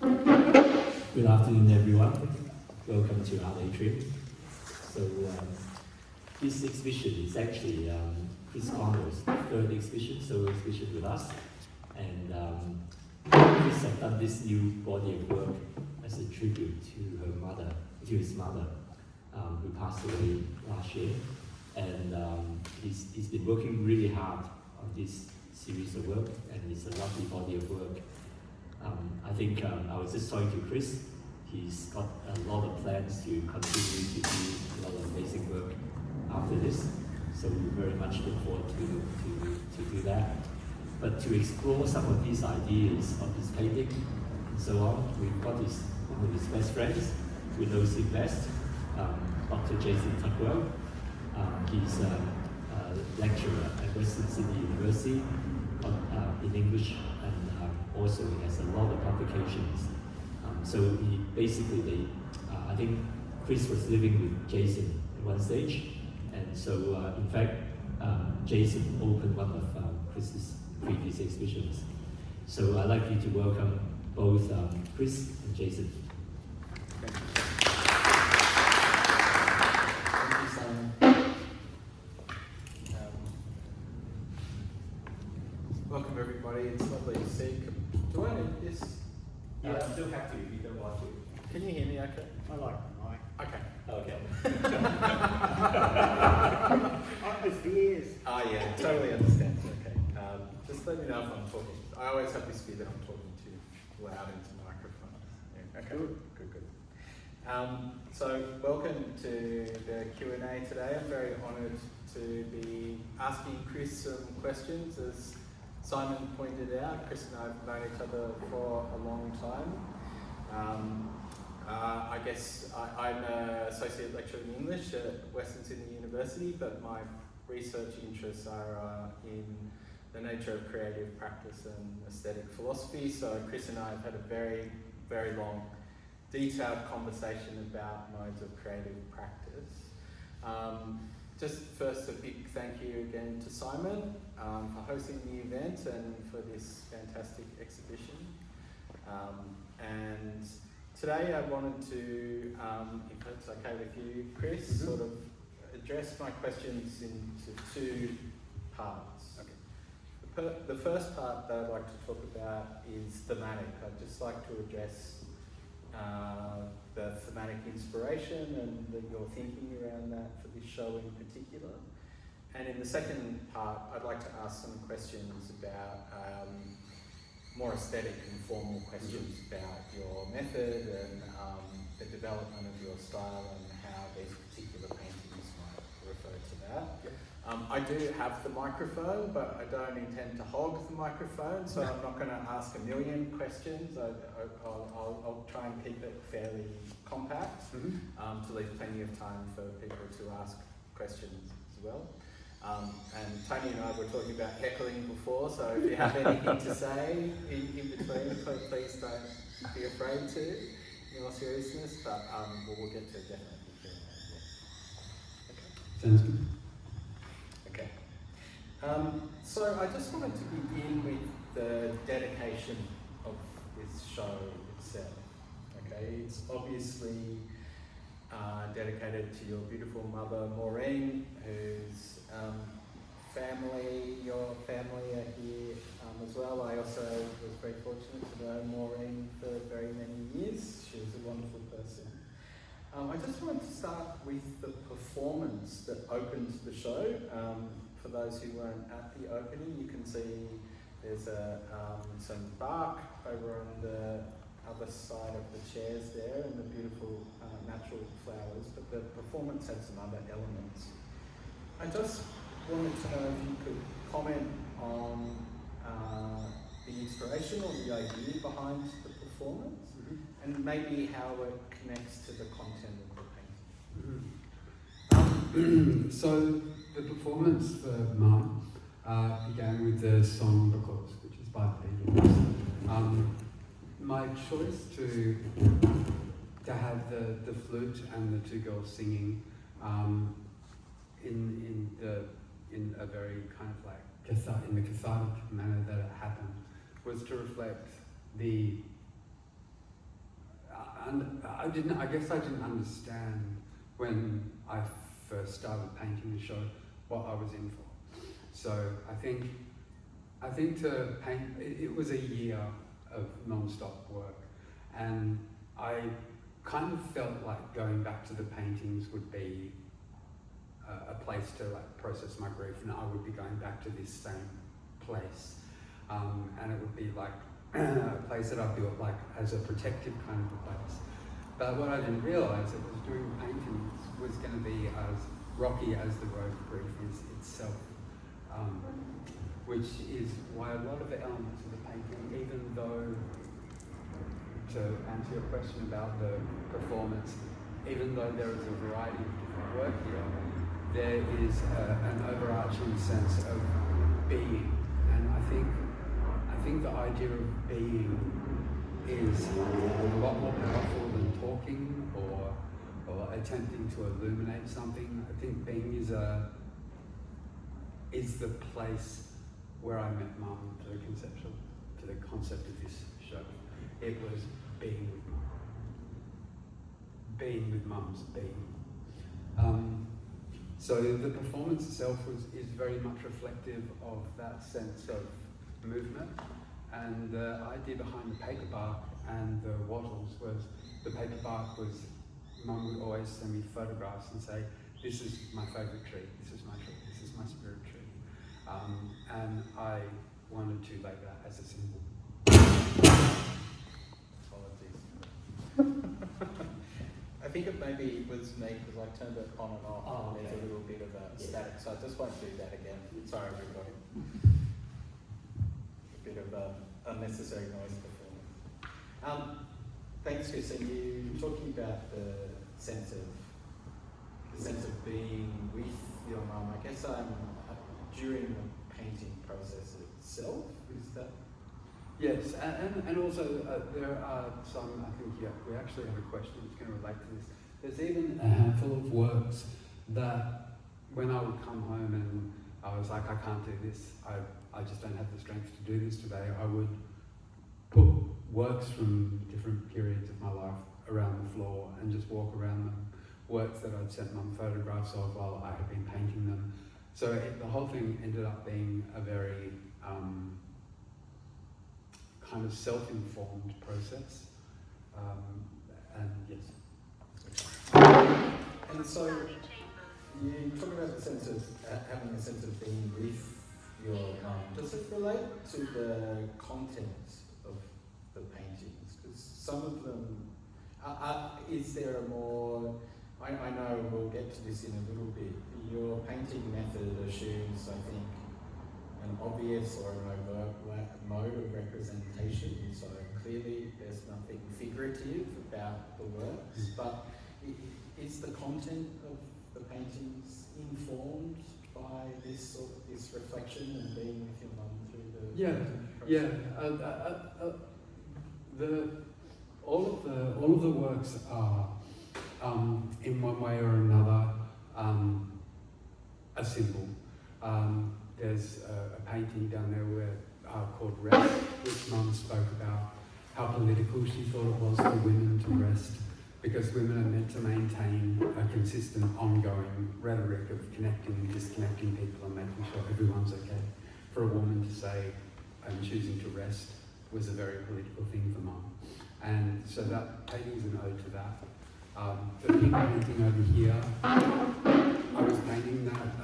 Good afternoon, everyone. Welcome to Art Atrium. So this exhibition is actually Chris Conell's third exhibition with us, and Chris has done this new body of work as a tribute to his mother, who passed away last year, and he's been working really hard on this series of work, and it's a lovely body of work. I think I was just talking to Chris. He's got a lot of plans to continue to do a lot of amazing work after this, so we very much look forward to do that. But to explore some of these ideas of his painting and so on, we've got one of his best friends who knows him best, Dr. Jason Tuckell. He's a lecturer at Western Sydney University in English, and also he has a lot of publications. So he basically, I think Chris was living with Jason at one stage, and so in fact, Jason opened one of Chris's previous exhibitions. So I'd like you to welcome both Chris and Jason. Thank you, Simon. Welcome everybody, it's lovely to see you. Do I need this? Yeah, you still have to if you don't want to. Can you hear me okay? I like the mic. Okay. Okay. It's the ears. Oh yeah, totally understand. Okay. Just let me know if I'm talking. I always have this fear that I'm talking too loud into microphones. Yeah. Okay. Good. So welcome to the Q&A today. I'm very honoured to be asking Chris some questions. As Simon pointed out, Chris and I have known each other for a long time. I guess I'm an associate lecturer in English at Western Sydney University, but my research interests are in the nature of creative practice and aesthetic philosophy. So Chris and I have had a very, very long, detailed conversation about modes of creative practice. Just first a big thank you again to Simon for hosting the event and for this fantastic exhibition. And today I wanted to, if it's okay with you, Chris, sort of address my questions into two parts. Okay. The first part that I'd like to talk about is thematic. I'd just like to address the thematic inspiration and your thinking around that for this show in particular. And in the second part, I'd like to ask some questions about more aesthetic and formal questions about your method and the development of your style and how these particular paintings might refer to that. Yep. I do have the microphone, but I don't intend to hog the microphone, so I'm not going to ask a million questions. I'll try and keep it fairly compact to leave plenty of time for people to ask questions as well. And Tony and I were talking about heckling before, so if you have anything to say in between, please don't be afraid to, in all seriousness, but we'll get to it definitely. Okay. Sounds good. Okay. So I just wanted to begin with the dedication of this show itself. Okay, it's obviously dedicated to your beautiful mother, Maureen, whose your family are here as well. I also was very fortunate to know Maureen for very many years. She was a wonderful person. I just wanted to start with the performance that opened the show. For those who weren't at the opening, you can see there's some bark over on the other side of the chairs there and the beautiful natural flowers, but the performance had some other elements. I just wanted to know if you could comment on the inspiration or the idea behind the performance, and maybe how it connects to the content of the painting. So the performance for mine began with the song Because, which is by the Beatles. My choice to have the flute and the two girls singing in a very kind of like in the cathartic manner that it happened was to reflect the I guess I didn't understand when I first started painting the show what I was in for. So I think to paint, it was a year of non-stop work, and I kind of felt like going back to the paintings would be a place to like process my grief, and I would be going back to this same place, and it would be like a place that I built like as a protective kind of a place. But what I didn't realise it was doing paintings was going to be as rocky as the road of grief is itself, which is why a lot of the elements of the painting, even though, to answer your question about the performance, even though there is a variety of different work here, there is an overarching sense of being, and I think the idea of being is a lot more powerful than talking or attempting to illuminate something. I think being is the place where I met Mum for the concept of this show. It was being with Mum. Being with Mum's being. So the performance itself is very much reflective of that sense of movement. And the idea behind the paper bark and the wattles was, the paper bark was, Mum would always send me photographs and say, this is my favourite tree, this is my tree, this is my spirit tree. And I wanted to lay that as a symbol. Apologies. I think it maybe was me because I turned it on and off. Oh, okay. There's a little bit of a static, so I just won't do that again. Sorry, everybody. A bit of unnecessary noise performance. Thanks, Chris. And you talking about the sense of being with your mum. I guess during the painting process itself. Is that? Yes, and also there are some, I think, we actually have a question that's going to relate to this. There's even a handful of works that when I would come home and I was like, I can't do this, I just don't have the strength to do this today, I would put works from different periods of my life around the floor and just walk around them, works that I'd sent Mum photographs of while I had been painting them. So the whole thing ended up being a very kind of self-informed process, and yes. And so you talk about the sense of having a sense of being with your mum. Does it relate to the content of the paintings? Because some of them, is there a more, I know we'll get to this in a little bit, your painting method assumes, I think, an obvious or an overt mode of representation, so clearly there's nothing figurative about the works, but is the content of the paintings informed by this reflection and being with your mum through the process? All of the works are in one way or another a symbol. There's a painting down there called Rest, which Mum spoke about how political she thought it was for women to rest, because women are meant to maintain a consistent, ongoing rhetoric of connecting and disconnecting people and making sure everyone's okay. For a woman to say, I'm choosing to rest, was a very political thing for Mum. And so that painting's an ode to that. The pink painting over here, I was painting that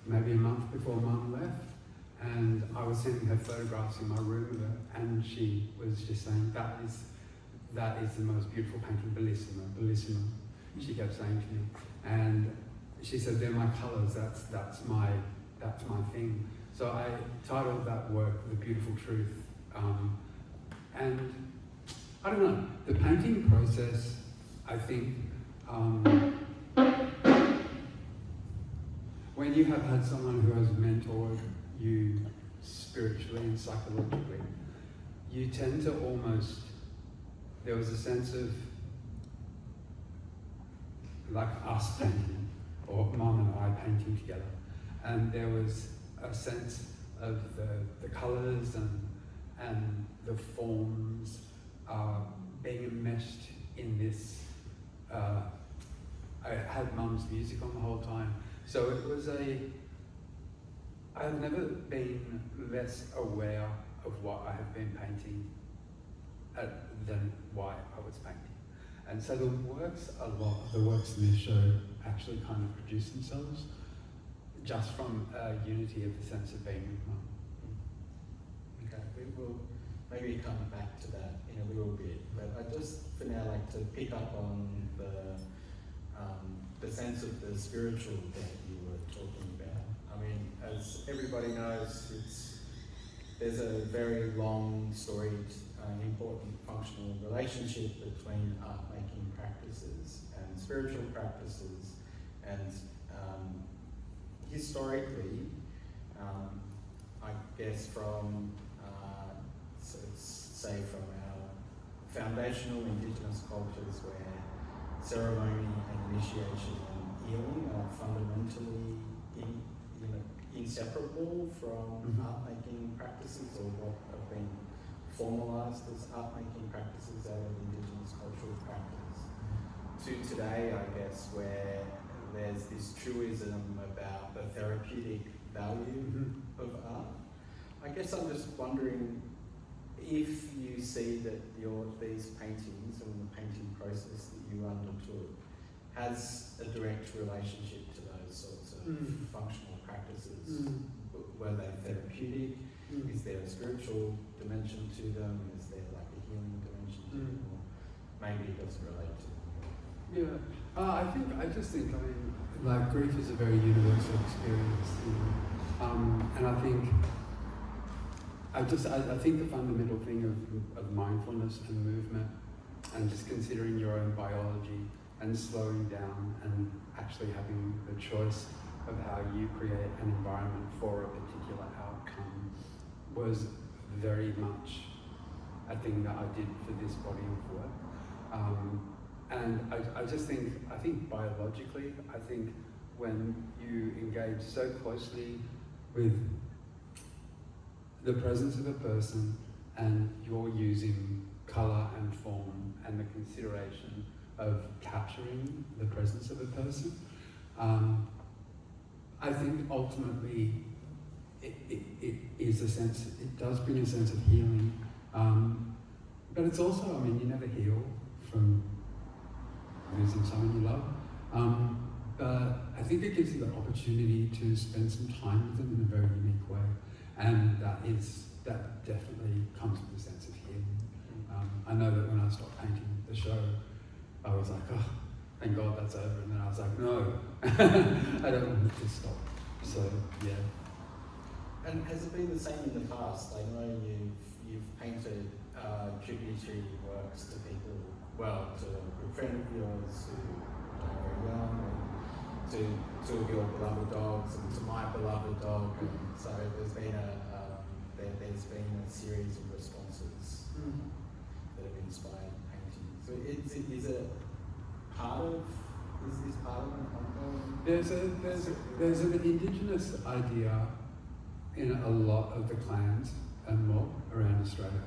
maybe a month before Mum left, and I was sending her photographs in my room of her, and she was just saying, that is the most beautiful painting, bellissimo, bellissimo, she kept saying to me. And she said, they're my colours, that's my thing. So I titled that work The Beautiful Truth. And I don't know, the painting process, I think, when you have had someone who has mentored you spiritually and psychologically, you tend to almost, there was a sense of like us painting, or Mum and I painting together, and there was a sense of the colours and the forms being enmeshed in this. I had mum's music on the whole time, so it was I've never been less aware of what I have been painting than why I was painting. And so the works in this show actually kind of produce themselves just from a unity of the sense of being with mum. Okay, we will maybe come back to that in a little bit, but I just for now like to pick up on the sense of the spiritual that you were talking about. I mean, as everybody knows, there's a very long, storied, important functional relationship between art making practices and spiritual practices, and historically, I guess from say from our foundational indigenous cultures where ceremony and initiation and healing are fundamentally inseparable from art making practices, or what have been formalised as art making practices out of indigenous cultural practice, to today, I guess, where there's this truism about the therapeutic value of art. I guess I'm just wondering if you see that these paintings and the painting process that you undertook has a direct relationship to those sorts of functional practices. Were they therapeutic? Is there a spiritual dimension to them? Is there like a healing dimension to them? Or maybe it doesn't relate to them? Yeah, I just think, like grief is a very universal experience, and I think the fundamental thing of mindfulness and movement, and just considering your own biology and slowing down and actually having the choice of how you create an environment for a particular outcome, was very much a thing that I did for this body of work. And I think biologically, I think when you engage so closely with the presence of a person and you're using colour and form and the consideration of capturing the presence of a person, I think ultimately it does bring a sense of healing. But it's also, you never heal from losing someone you love. But I think it gives you the opportunity to spend some time with them in a very unique way. And that definitely comes with a sense of healing. I know that when I stopped painting the show, I was like, oh, thank God that's over. And then I was like, no, I don't want it to stop. So, yeah. And has it been the same in the past? I know you've painted tributary works to people, well, to a good friend of yours who died very young, and to two of your beloved dogs, and to my beloved dog. And so there's been a series of responses that have inspired painting. So is this part of an ongoing? There's an indigenous idea in a lot of the clans and mob around Australia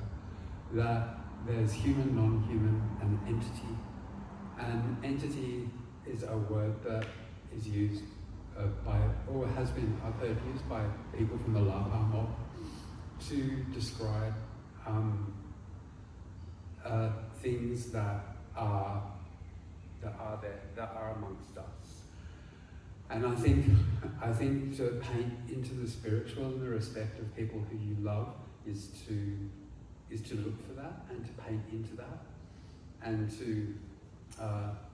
that there's human, non-human, and entity. And entity is a word that is used or has been, I've heard, used by people from the Lapa mob to describe things that are there, that are amongst us. And I think to paint into the spiritual and the respect of people who you love is to look for that and to paint into that and to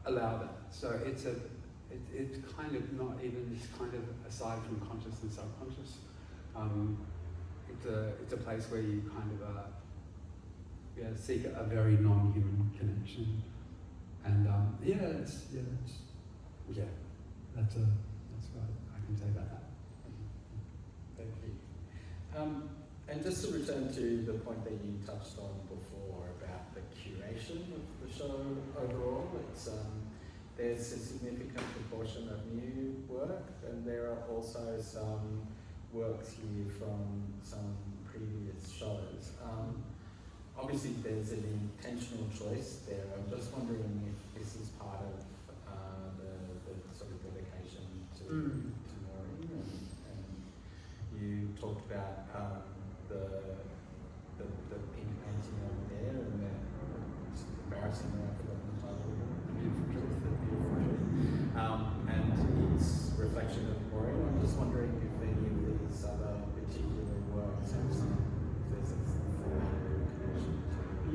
allow that. So it's kind of not even, it's kind of aside from conscious and subconscious. It's a place where you kind of seek a very non-human connection. And that's what I can say about that. Thank you. And just to return to the point that you touched on before about the curation of the show overall, there's a significant proportion of new work, and there are also some works here from some previous shows. obviously there's an intentional choice there. I'm just wondering if this is part of the sort of dedication to Maureen, and you talked about the pink painting over there, and it's embarrassing that I've forgotten the title of it. The Beautiful Truth. The Beautiful Truth. And its reflection of Maureen. I'm just wondering if any of these other particular works have some, if there's a thematic connection to.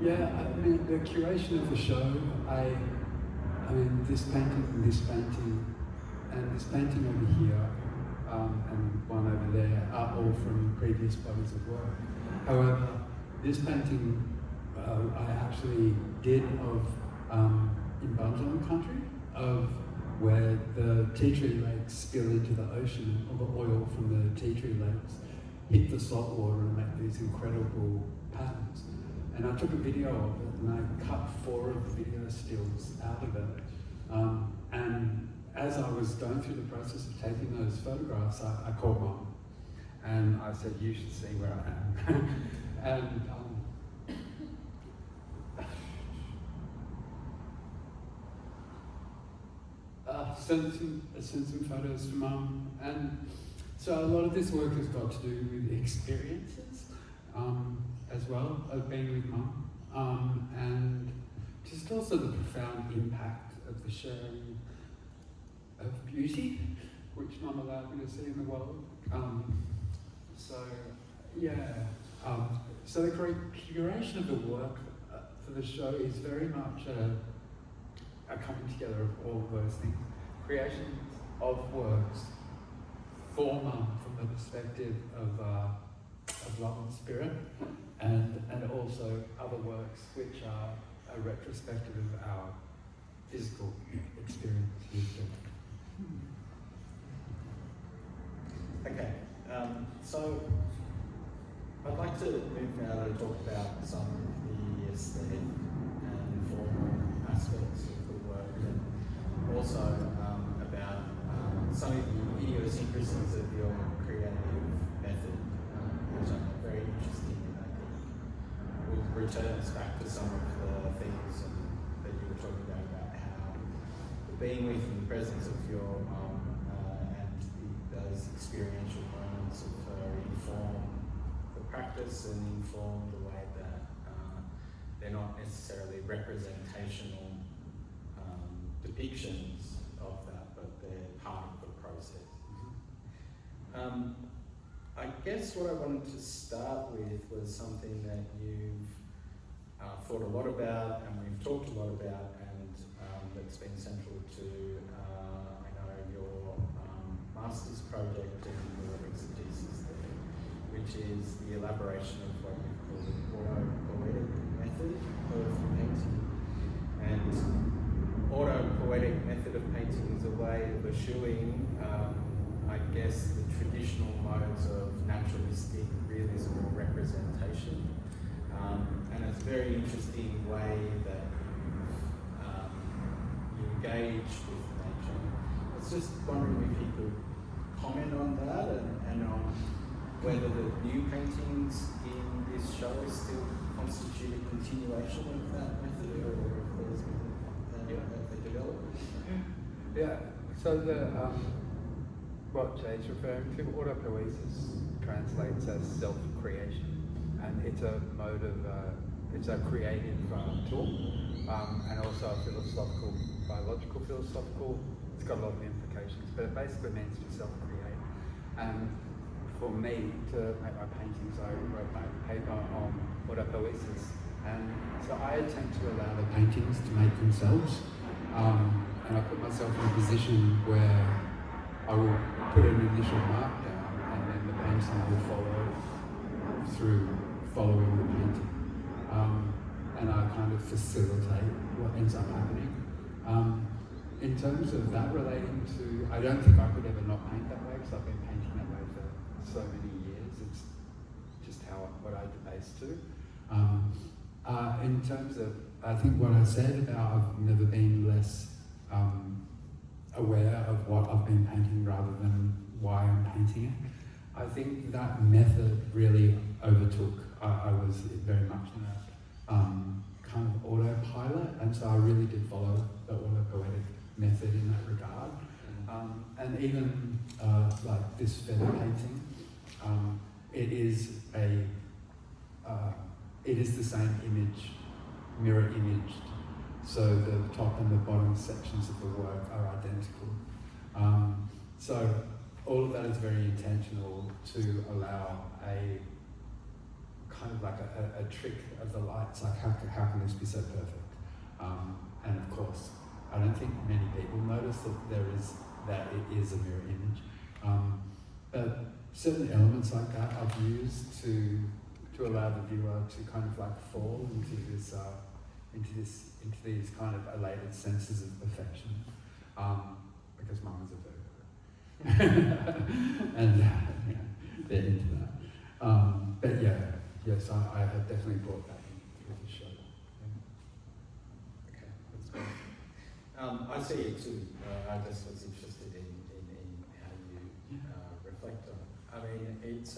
Yeah. I mean, the curation of the show. I mean, this painting, and this painting over here, and one over there are all from previous bodies of work. However, this painting I actually did of in Bundjalung country, of where the tea tree lakes spill into the ocean, or the oil from the tea tree lakes hit the salt water and make these incredible patterns. And I took a video of it, and I cut 4 of the video stills out of it. And as I was going through the process of taking those photographs, I called Mom, and I said, "You should see where I am." And sent some photos to Mum, and so a lot of this work has got to do with experiences as well of being with Mum, and just also the profound impact of the sharing of beauty, which Mum allowed me to see in the world. So the curation of the work for the show is very much a coming together of all of those things. Creation of works for Mum from the perspective of love and spirit, and also other works which are a retrospective of our physical experience with them. Okay, so I'd like to move now to talk about some of the aesthetic and formal aspects of the work, and also about some of the idiosyncrasies of your creative method, which I'm very interested in. I think will return us back to some of the things that you were talking about how being with in the presence of your mum and those experiential moments of her inform the practice and inform the way that they're not necessarily representational depictions of that, but they're part of the process. I guess what I wanted to start with was something that you've thought a lot about, and we've talked a lot about, and that's been central to I know your master's project and your exegesis there, which is the elaboration of what you call the auto-poetic method of painting. And auto-poetic method of painting is a way of eschewing, I guess, the traditional modes of naturalistic realism or representation. And it's a very interesting way that you engage with nature. I was just wondering if you could comment on that and on whether the new paintings in this show still constitute a continuation of that method, or if there's a development. Yeah, so what Jay's referring to, autopoiesis translates as self-creation, and it's a mode of, it's a creative tool, and also a philosophical, biological philosophical, it's got a lot of implications, but it basically means to self-create. And for me, to make my paintings, I wrote my paper on autopoiesis, and so I attempt to allow the paintings to make themselves, and I put myself in a position where I will put an initial mark down, and then the painting will follow through following the painting, and I kind of facilitate what ends up happening. In terms of that relating to, I don't think I could ever not paint that way, because I've been painting that way for so many years. It's just what I debase to. In terms of, I think what I said about I've never been less aware of what I've been painting rather than why I'm painting it, I think that method really overtook I was very much in a kind of autopilot, and so I really did follow the autopoietic method in that regard. And even like this feather painting, it is the same image, mirror imaged. So the top and the bottom sections of the work are identical. So all of that is very intentional to allow a kind of like a trick of the lights, like how can this be so perfect? And of course, I don't think many people notice that it is a mirror image. But certain elements like that I've used to allow the viewer to kind of like fall into these kind of elated senses of perfection. Because mum is a Virgo. And they're into that. But yes, I have definitely brought that into the show. Okay, that's great. I see it too. I just was interested in how you reflect on it. I mean, it's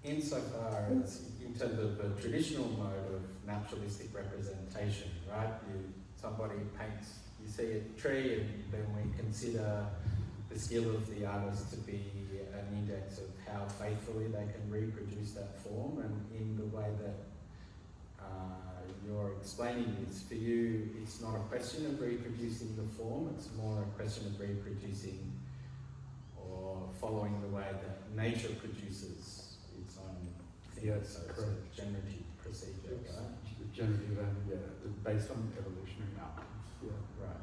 insofar as in terms of the traditional mode of naturalistic representation, right? Somebody paints, you see a tree, and then we consider the skill of the artist to be an index of how faithfully they can reproduce that form, and in the way that you're explaining this, for you it's not a question of reproducing the form, it's more a question of reproducing or following the way that nature produces its own thing. Yes, so correct. It's a generative procedure, right? Generative and based on evolutionary outcomes. Yeah. Right.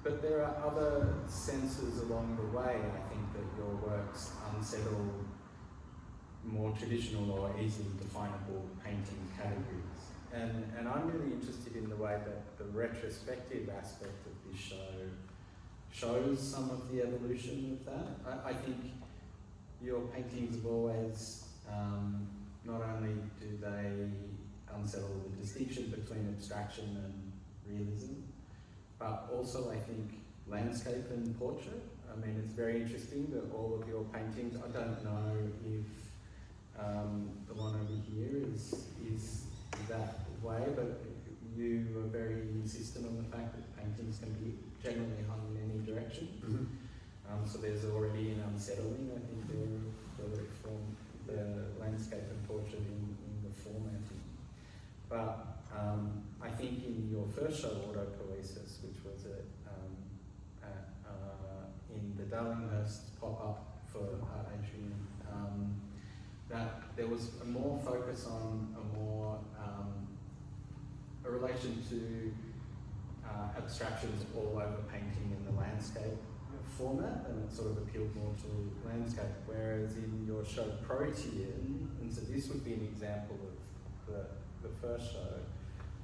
But there are other senses along the way, I think, that your works unsettle more traditional or easily definable painting categories. And I'm really interested in the way that the retrospective aspect of this show shows some of the evolution of that. I think your paintings have always, not only do they unsettle the distinction between abstraction and realism, but also I think landscape and portrait. I mean, it's very interesting that all of your paintings, I don't know if the one over here is that way, but you are very insistent on the fact that paintings can be generally hung in any direction. Mm-hmm. So there's already an unsettling, I think, there for the landscape and portrait in the formatting. But I think in your first show, Autopoiesis, which was in the Darlinghurst pop-up for Art Atrium, that there was a more focus on a relation to abstractions all over painting in the landscape format, and it sort of appealed more to landscape, whereas in your show Protean, and so this would be an example of the first show,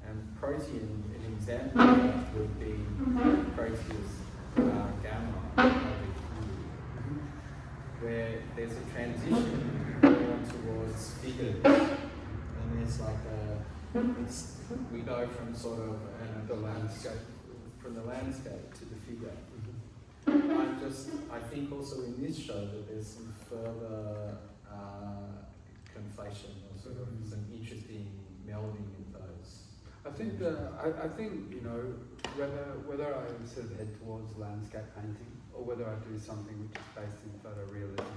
and Protean, an example of that would be Proteus Gamma over here, where there's a transition more towards figures, and there's like we go from sort of the landscape to the figure. I think also in this show that there's some further conflation or sort of some interesting melding of those. I think whether I sort of head towards landscape painting or whether I do something which is based in photorealism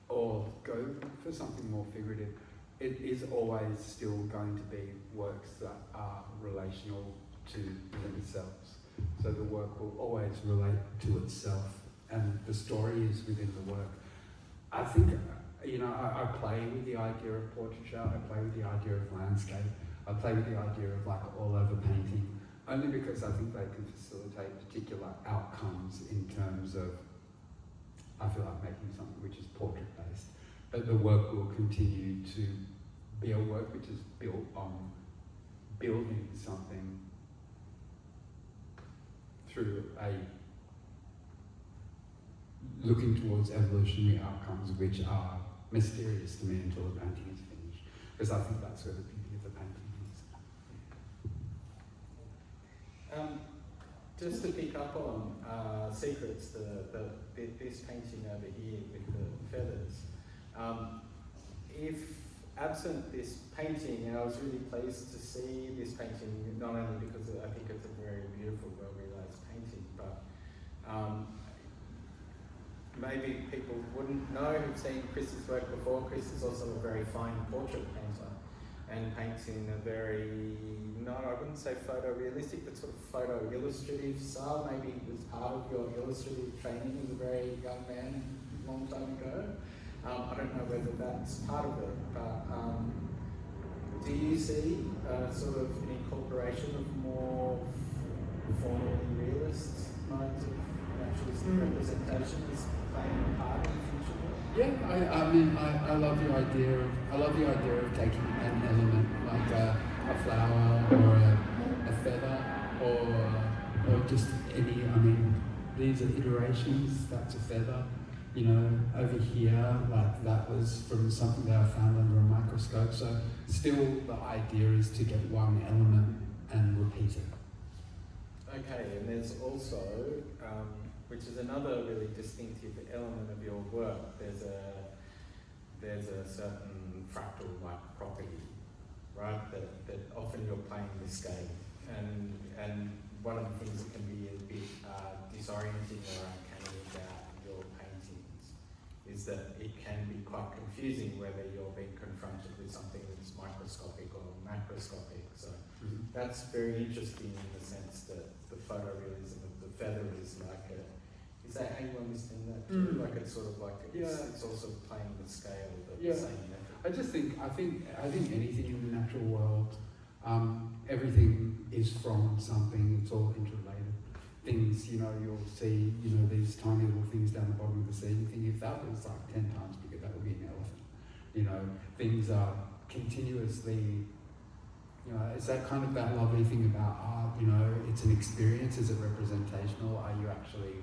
or go for something more figurative, it is always still going to be works that are relational to themselves. So the work will always relate to itself, and the story is within the work. I think, I play with the idea of portraiture, I play with the idea of landscape, I play with the idea of like all over painting, only because I think they can facilitate particular outcomes in terms of, I feel like making something which is portrait based, but the work will continue to be a work which is built on building something through looking towards evolutionary outcomes which are mysterious to me until the painting is finished, because I think that's where the beauty of the painting is. Just to pick up on Secrets, this painting over here with the feathers, if absent this painting, and I was really pleased to see this painting, not only because I think it's a very beautiful, well-realised painting, but maybe people wouldn't know who've seen Chris's work before. Chris is also a very fine portrait painter and paints in a very, I wouldn't say photorealistic, but sort of photo-illustrative style. Maybe it was part of your illustrative training as a very young man a long time ago. I don't know whether that's part of it, but do you see sort of an incorporation of more formally realist kinds of naturalist representation as playing a part in the future? Yeah, I mean, I love the idea of taking an element like a flower or a feather or just any. I mean, these are iterations. That's a feather. You know, over here, like that was from something that I found under a microscope. So still the idea is to get one element and repeat it. Okay, and there's also, which is another really distinctive element of your work, there's a certain fractal-like property, right, that often you're playing the scale. And one of the things that can be a bit disorienting or uncanny about your paintings is that it can be quite confusing whether you're being confronted with something that's microscopic or macroscopic. So that's very interesting in the sense that the photorealism of the feather is like a, is that how you understand that too? Like it's sort of like, it's also playing the scale, but the same method. I think anything in the natural world, everything is from something, it's all interrelated. Things, you know, you'll see, you know, these tiny little things down the bottom of the sea. You think if that was like 10 times bigger, that would be an elephant. You know, things are continuously, you know, it's that kind of that lovely thing about art, you know, it's an experience, is it representational? Are you actually,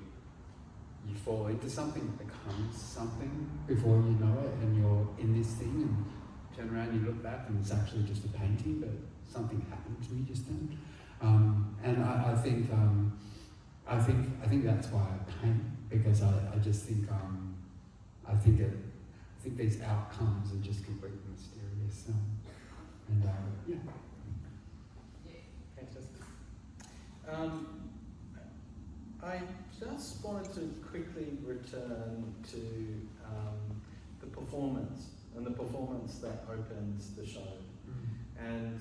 you fall into something, it becomes something before you know it, and you're in this thing, and turn around, you look back, and it's actually just a painting, but something happened to me just then. And I think that's why I paint, because I just think I think these outcomes are just completely mysterious. Yeah. Fantastic. I just wanted to quickly return to the performance and the performance that opens the show. And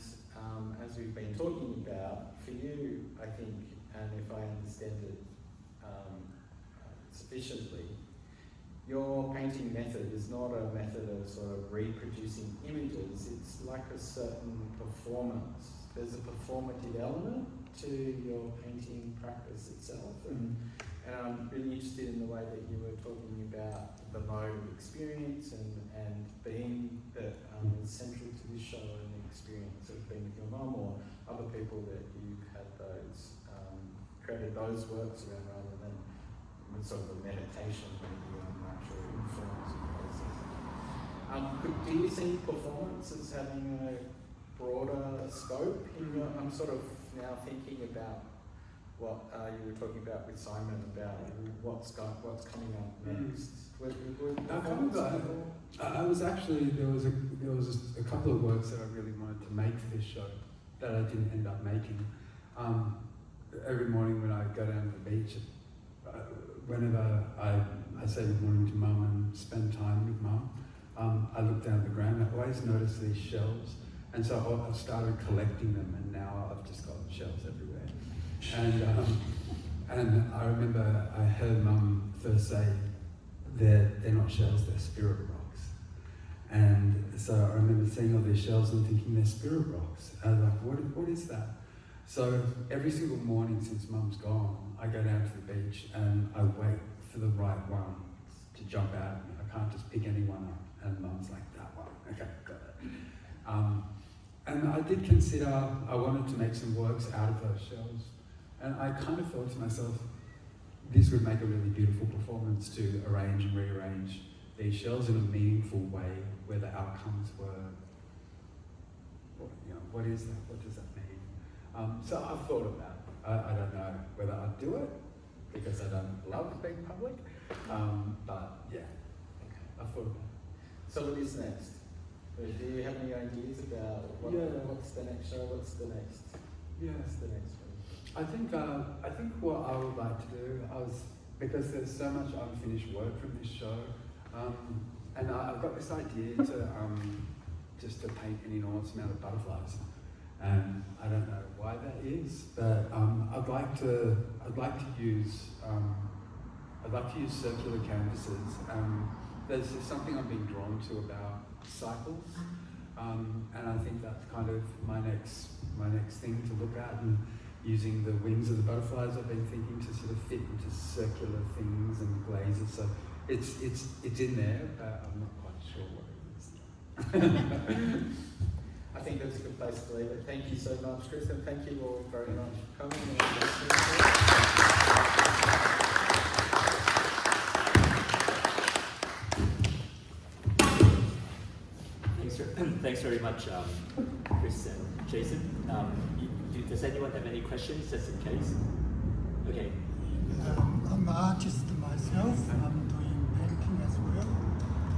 as we've been talking about, for you, I think, and if I understand it sufficiently, your painting method is not a method of sort of reproducing images, it's like a certain performance. There's a performative element to your painting practice itself. And I'm really interested in the way that you were talking about the mode of experience and being that is central to this show and the experience of being with your mum or other people that you've had those, created those works around rather than sort of a meditation maybe on natural influence and process. Do you see performance as having a broader scope? I'm sort of now thinking about what you were talking about with Simon about what's coming up next. I was actually there was a couple of works that I really wanted to make for this show that I didn't end up making. Every morning when I go down to the beach, whenever I say good morning to Mum and spend time with Mum, I look down at the ground. I always notice these shells, and so I've started collecting them, and now I've just got shells everywhere. And I remember I heard Mum first say they're not shells, they're spirit rocks. And so I remember seeing all these shells and thinking they're spirit rocks. I was like, what is that? So every single morning since Mum's gone, I go down to the beach and I wait for the right one to jump out at me. I can't just pick anyone up. And Mum's like, that one, okay, got it. And I did consider, I wanted to make some works out of those shells. And I kind of thought to myself, this would make a really beautiful performance to arrange and rearrange these shells in a meaningful way where the outcomes were, what is that? What does that mean? So I've thought about it. I don't know whether I'd do it because I don't love being public, but yeah, okay, I've thought about it. So what is next? Do you have any ideas about what's the next show? What's the next? Yeah. What's the next one? I think what I would like to do, because there's so much unfinished work from this show, and I've got this idea to just to paint an enormous amount of butterflies, and I don't know why that is, but I'd like to use circular canvases. There's just something I'm being drawn to about cycles, and I think that's kind of my next thing to look at. And using the wings of the butterflies, I've been thinking to sort of fit into circular things and glazes. So it's in there, but I'm not quite sure what it is. I think that's a good place to leave it. Thank you so much, Chris, and thank you all very much for coming. Thanks very much, Chris and Jason. Does anyone have any questions, just in case? Okay. I'm an artist myself. I'm doing painting as well.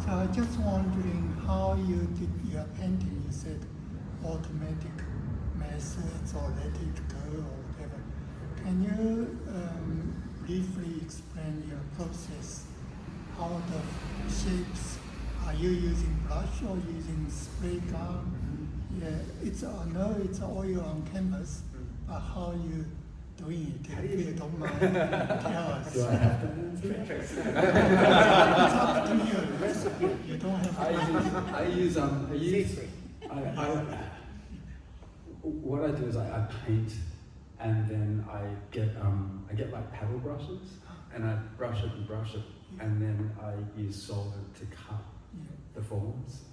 So I just wondering how you did your painting. You said automatic methods or let it go or whatever. Can you briefly explain your process? How the shapes, are you using brush or using spray gun? Yeah, I know it's oil on canvas, but how you doing it? If you don't mind, tell us. Do I have to It's up to you. You don't have to. What I do is I paint, and then I get like paddle brushes, and I brush it, and then I use solvent to cut the forms.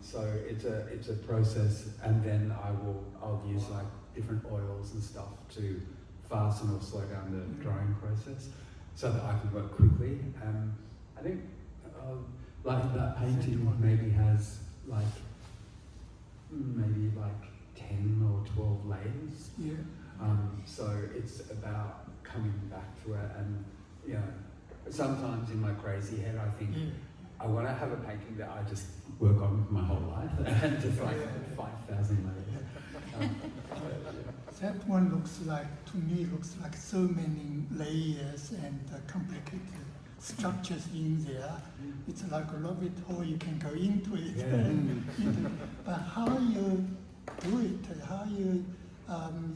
So it's a process, and then I'll use like different oils and stuff to fasten or slow down the drying process, so that I can work quickly. I think like that painting maybe has like 10 or 12 layers. Yeah. So it's about coming back to it, and sometimes in my crazy head I think I want to have a painting that I just work on my whole life, and just like 5,000 layers. That one looks like so many layers and complicated structures in there. It's like a rabbit hole, you can go into it. But how you do it? How you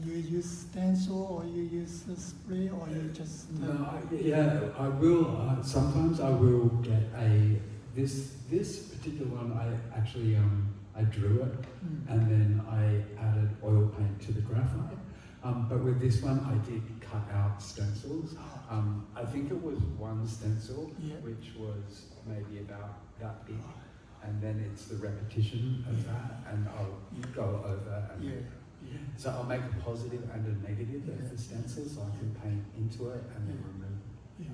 use stencil, or you use spray, or you just... I will. Sometimes I will get this particular one. I actually I drew it, and then I added oil paint to the graphite. But with this one, I did cut out stencils. I think it was one stencil, which was maybe about that big, and then it's the repetition of that, and I'll go over. So I'll make a positive and a negative of the stencil, so I can paint into it and then remove it.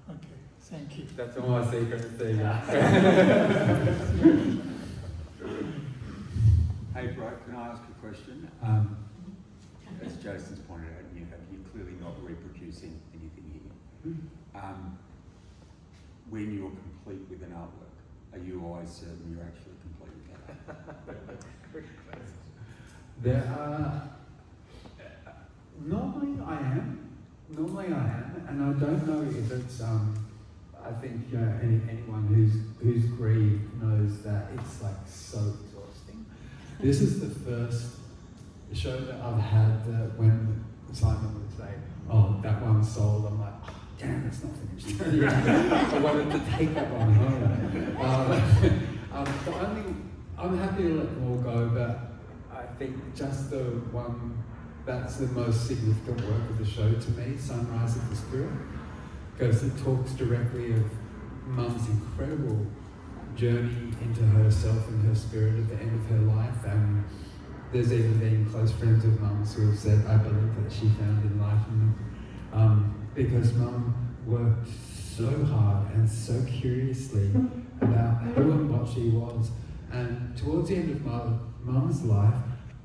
Okay, thank you. That's all my secrets. There you go. Hey, bro, can I ask a question? As Jason's pointed out, you're clearly not reproducing anything here. When you're complete with an artwork, are you always certain you're actually complete with that? There are... Normally I am, and I don't know if it's... I think anyone who's grieved knows that it's like so exhausting. This is the first show that I've had that when Simon would say, "Oh, that one's sold," I'm like, "Oh, damn, it's not finished." I wanted to take that one home. I'm happy to let them all go, but I think just the one that's the most significant work of the show to me, Sunrise of the Spirit, because it talks directly of Mum's incredible journey into herself and her spirit at the end of her life. And there's even been close friends of Mum's who have said, I believe that she found enlightenment because Mum worked so hard and so curiously about who and what she was. And towards the end of Mum's life,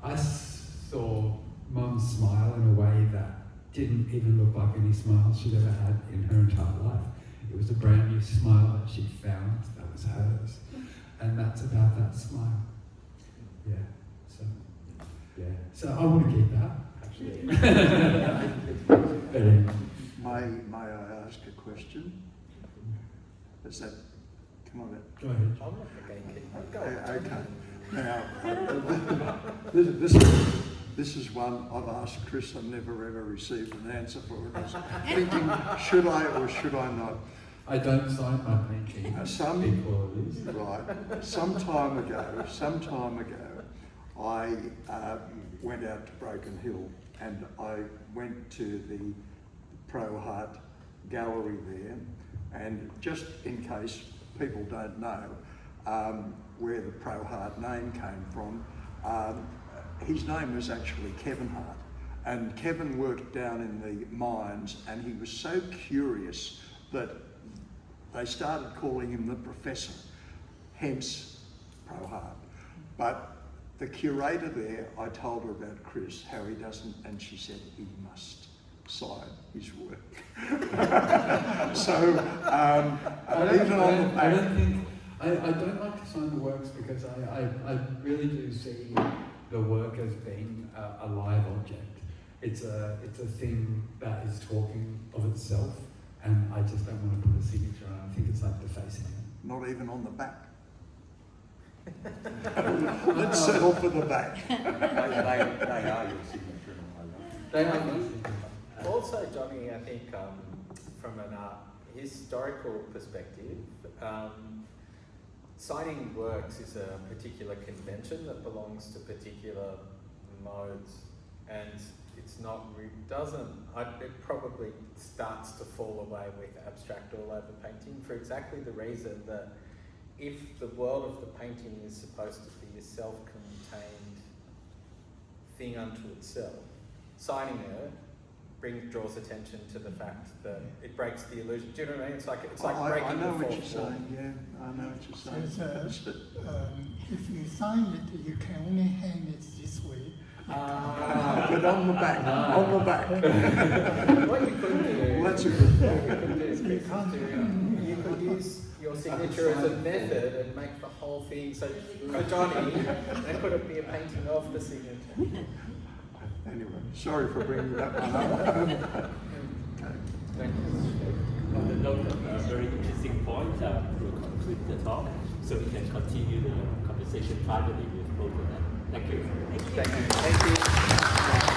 I saw Mum smile in a way that didn't even look like any smile she'd ever had in her entire life. It was a brand new smile that she'd found that was hers. and that's about that smile. Yeah. So yeah. So I want to keep that actually. But anyway. May I ask a question? Is that, come on, Go ahead. I'm not the gatekeeper. okay. Now, this is one I've asked Chris and never ever received an answer for. And I was thinking, should I or should I not? I don't sign my painting. Right. Some time ago, I went out to Broken Hill and I went to the Pro Art gallery there, and just in case people don't know where the Pro Art name came from, his name was actually Kevin Hart, and Kevin worked down in the mines, and he was so curious that they started calling him the Professor, hence Pro Art. But the curator there, I told her about Chris, how he doesn't, and she said he must sign his work. So, I don't like to sign the works because I really do see the work as being a live object. It's a thing that is talking of itself, and I just don't want to put a signature on it. I think it's like defacing it. not even on the back. Let's settle for the back. They are your signature in a way. They are my signature. Also, Johnny, I think from an historical perspective, signing works is a particular convention that belongs to particular modes, and it's not, it probably starts to fall away with abstract all over painting for exactly the reason that if the world of the painting is supposed to be a self-contained thing unto itself, signing it draws attention to the fact that it breaks the illusion. Do you know what I mean? It's like breaking I know the what you're fourth wall. saying. Yeah, I know what you're saying. If you sign it, you can only hang it this way. But on the back, on the back. What you could do, Well, that's a good you could use your signature as a method and make the whole thing. So for Johnny, they could it be a painting of the signature. Anyway, sorry for bringing that one up. Okay. Thank you. On the note of a very interesting point, we'll conclude the talk so we can continue the conversation privately with both of them. Thank you. Thank you.